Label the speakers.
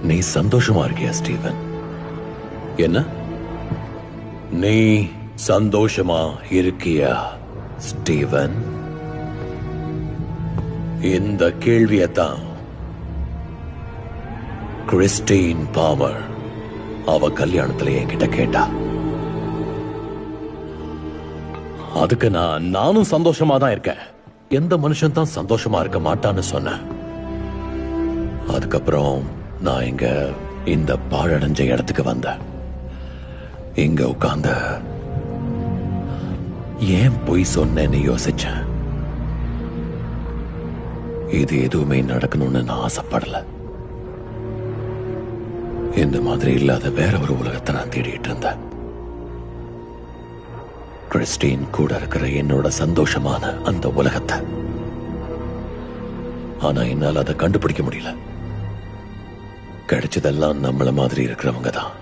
Speaker 1: நீ சந்தோஷமா இருக்கியா ஸ்டீவன்? என்ன? நீ சந்தோஷமா இருக்கியா ஸ்டீவன்? இந்த கேள்வியத்தான் கிறிஸ்டின் பாமர் அவ கல்யாணத்துல என்கிட்ட கேட்டா. அதுக்கு நானும் சந்தோஷமா தான் இருக்கேன். எந்த மனுஷன் தான் சந்தோஷமா இருக்க மாட்டான்னு சொன்னேன். அதுக்கப்புறம் நான் இங்க இந்த பாழடைஞ்ச இடத்துக்கு வந்தேன். இங்க உட்கார்ந்த ஏன் பொய் சொன்னேன்னு யோசிச்சேன். இது எதுவுமே நடக்கணும்னு நான் ஆசைப்படல. இந்த மாதிரி இல்லாத வேற ஒரு உலகத்தை நான் தேடிட்டு இருந்தேன். கிறிஸ்டின் கூட இருக்கிற என்னோட சந்தோஷமான அந்த உலகத்தை. ஆனா என்னால் அதை கண்டுபிடிக்க முடியல. கிடைச்சதெல்லாம் நம்மள மாதிரி இருக்கிறவங்க தான்.